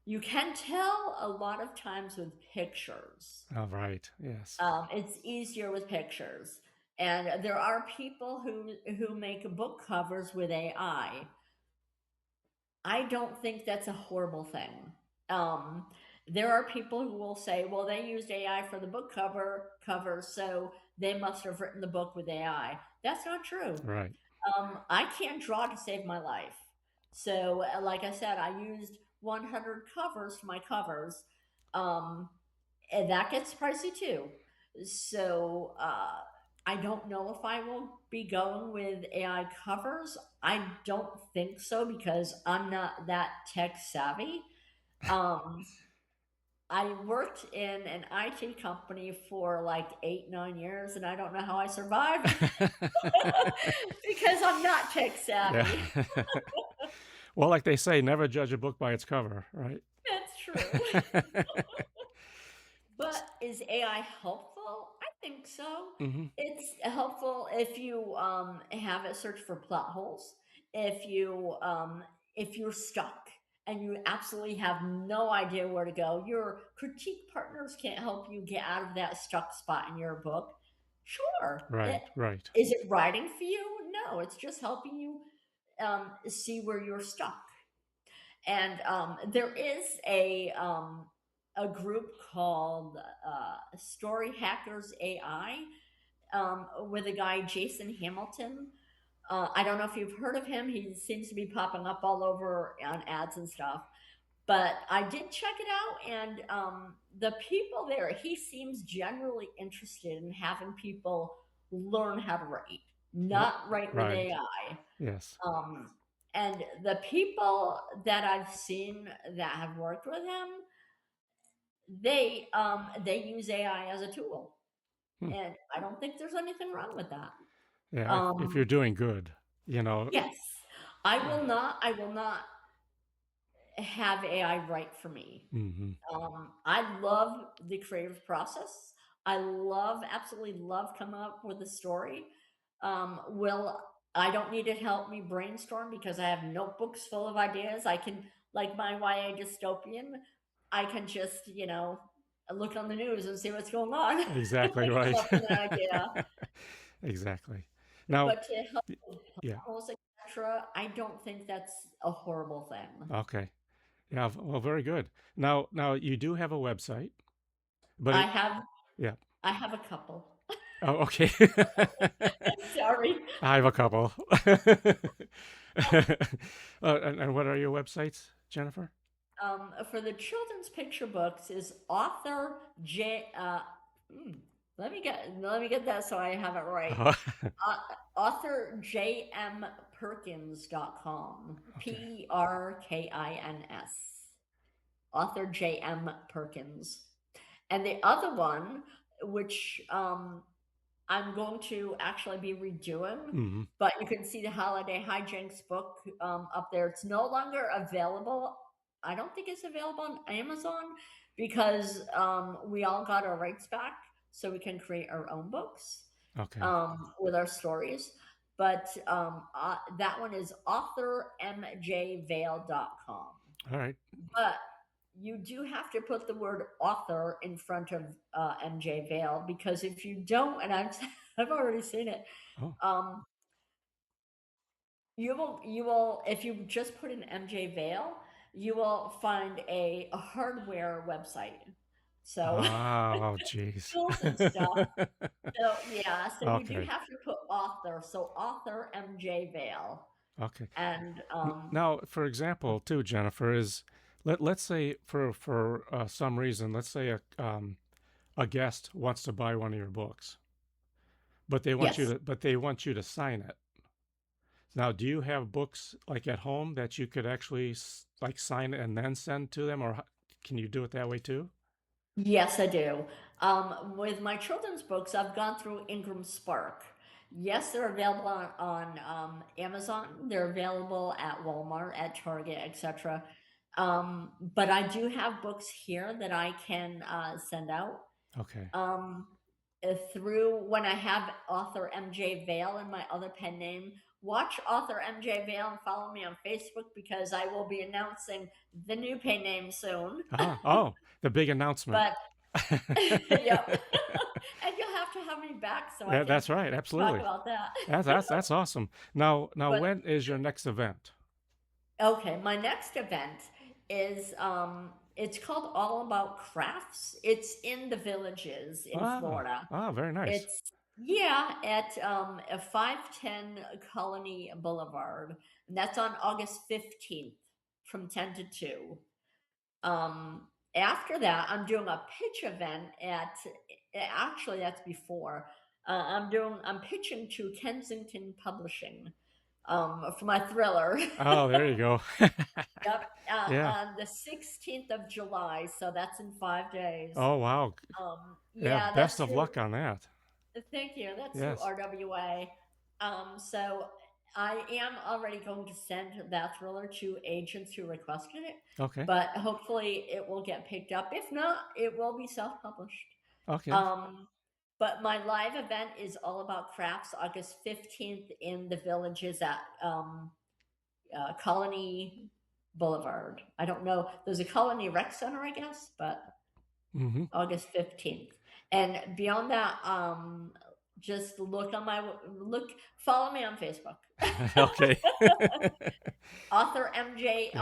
you can tell a lot of times with pictures. all right. Yes. It's easier with pictures, and there are people who make book covers with AI. I don't think that's a horrible thing. Um, there are people who will say, "Well, they used AI for the book cover, so they must have written the book with AI." That's not true. Right. I can't draw to save my life, so like I said, I used 100 covers for my covers. Um, and that gets pricey too. So I don't know if I will be going with AI covers. I don't think so because I'm not that tech savvy. Um, I worked in an IT company for like 8, 9 years, and I don't know how I survived because I'm not tech Yeah. savvy. Well, like they say, never judge a book by its cover, right? That's true. But is AI helpful? I think so. Mhm. It's helpful if you have it search for plot holes. If you if you're stuck and you absolutely have no idea where to go, your critique partners can't help you get out of that stuck spot in your book. Sure. Right, right. Is it writing for you? No, it's just helping you see where you're stuck. And there is a group called Story Hackers AI with a guy, Jason Hamilton. I don't know if you've heard of him. He seems to be popping up all over on ads and stuff. But I did check it out, and the people there, he seems generally interested in having people learn how to write. not write with Right. AI. Yes. Um, and the people that I've seen that have worked with him, they use AI as a tool, Hmm. and I don't think there's anything wrong with that. Yeah. If you're Um, doing good, you know. yes, I will not have AI write for me. Hmm. I love the creative process. Absolutely love coming up with a story. Will I don't need to help me brainstorm because I have notebooks full of ideas. I can, like my YA dystopian, I can just, look on the news and see what's going on Exactly and come right. up with an idea. Exactly. Now, But to help y- with yeah. puzzles, etc., I don't think that's a horrible thing. Okay. Yeah. Well, very good. Now you do have a website, but I it, have yeah. I have a couple. Oh, okay. Sorry. I have a couple. And what are your websites, Jennifer? For the children's picture books is author J. Hmm, let me get that so I have it right. Oh, Uh, Author jmperkins.com. okay. Perkins. Author J.M. Perkins. And the other one, which I'm going to actually be redoing, Hmm. but you can see the Holiday Hijinks book up there. It's no longer available. I don't think it's available on Amazon because we all got our rights back, so we can create our own books Okay. with our stories. But that one is authormjvale.com. All right. But you do have to put the word author in front of MJ Vale because if you don't, and I've already seen it, Oh. um, you will if you just put in MJ Vale, you will find a hardware website. So Oh, jeez. tools and stuff. So yeah, so you do Okay. have to put author. So author MJ Vale Okay. and Now, for example, too, Jennifer, is let's say for some reason, let's say a guest wants to buy one of your books, but yes. they want you to sign it. Now, do you have books like at home that you could actually like sign it and then send to them, or can you do it that way too? Yes, I do. With my children's books, I've gone through Ingram Spark. Yes, they're available on Amazon. They're available at Walmart, at Target, etc. But I do have books here that I can send out Okay. through when I have author MJ Vale in my other pen name. Watch author MJ Vale and follow me on Facebook because I will be announcing the new pen name soon. Oh, the big announcement. But yep. And you'll have to have me back so I Yeah, can that's right. talk Absolutely. about that. That's awesome. Now, But when is your next event? okay, my next event is it's called All About Crafts. It's in the Villages in Florida. Very nice. It's yeah, at a 510 Colony Boulevard. And that's on August 15th from 10 to 2. Um, After that, I'm doing a pitch event at actually that's before. I'm pitching to Kensington Publishing for my thriller. Oh, there you go. Yep, Yeah. on the 16th of July, so that's in 5 days. Oh, wow. Yeah. Yeah, Best that's of through. luck on that. Thank you. That's through Yes. RWA. So I am already going to send that thriller to agents who requested it, Okay. but hopefully it will get picked up. If not, it will be self-published. Okay. Um, but my live event is all about crafts, August 15th in the Villages at Colony Boulevard. I don't know. There's a Colony Rec Center, I guess, but Mm-hmm. August 15th. And beyond that, just follow me on Facebook. Okay. Yeah. Author MJ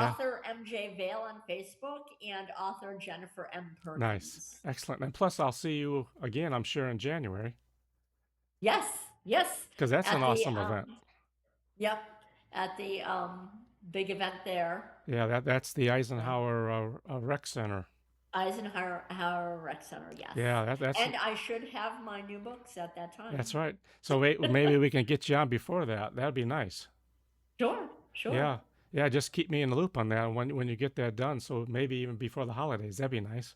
Vale on Facebook, and author Jennifer M. Nice. Perkins. Excellent. And plus, I'll see you again, I'm sure, in January, Yes, yes, because that's an at the awesome event. yep, at the big event there. Yeah, that's the So Eisenhower Rec Center. Eisenhower Rec Center, yes. Yeah, that's And I should have my new books at that that's time. right. So wait, maybe we can get you on before that. That'd be nice. Sure, sure. Yeah, yeah. Just keep me in the loop on that when you get that done. So maybe even before the holidays. That'd be nice.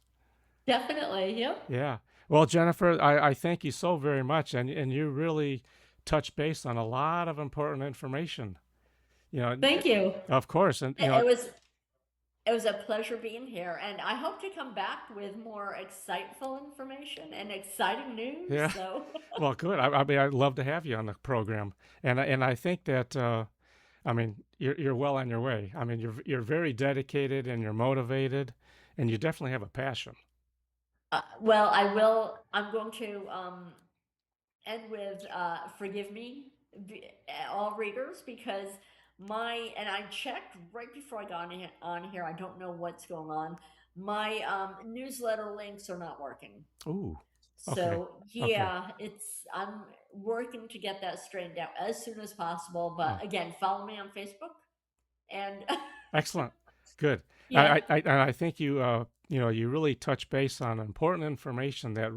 Definitely, yep. Yeah. Well, Jennifer, I thank you so very much, and you really touch base on a lot of important information. You know, Thank you. of course, and It it was a pleasure being here, and I hope to come back with more exciteful information and exciting news, yeah. so Well, good. I mean, I'd love to have you on the program, and I think that I mean you're well on your way. I mean, you're very dedicated and you're motivated, and you definitely have a passion. well, I'm going to, end with, forgive me, all readers, because and I checked right before I got on here, I don't know what's going on. My, newsletter links are not working. Ooh. Okay. So Okay. yeah, I'm working to get that straightened out as soon as possible. Oh, But again, follow me on Facebook and excellent. Good. yeah, And I think you know you really touch base on important information that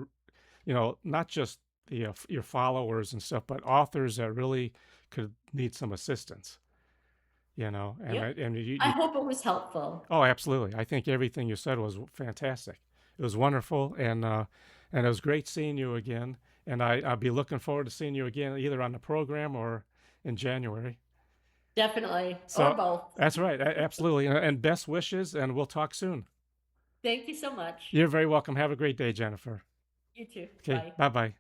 you know not just your followers and stuff, but authors that really could need some assistance. You know, yep. and I you hope it was helpful. oh, absolutely. I think everything you said was fantastic. It was wonderful, and it was great seeing you again. And I'll be looking forward to seeing you again, either on the program or in January. Definitely. Or So both. that's right, absolutely. And best wishes, and we'll talk soon. Thank you so much. You're very welcome. Have a great day, Jennifer. You too. Okay, Bye. bye bye.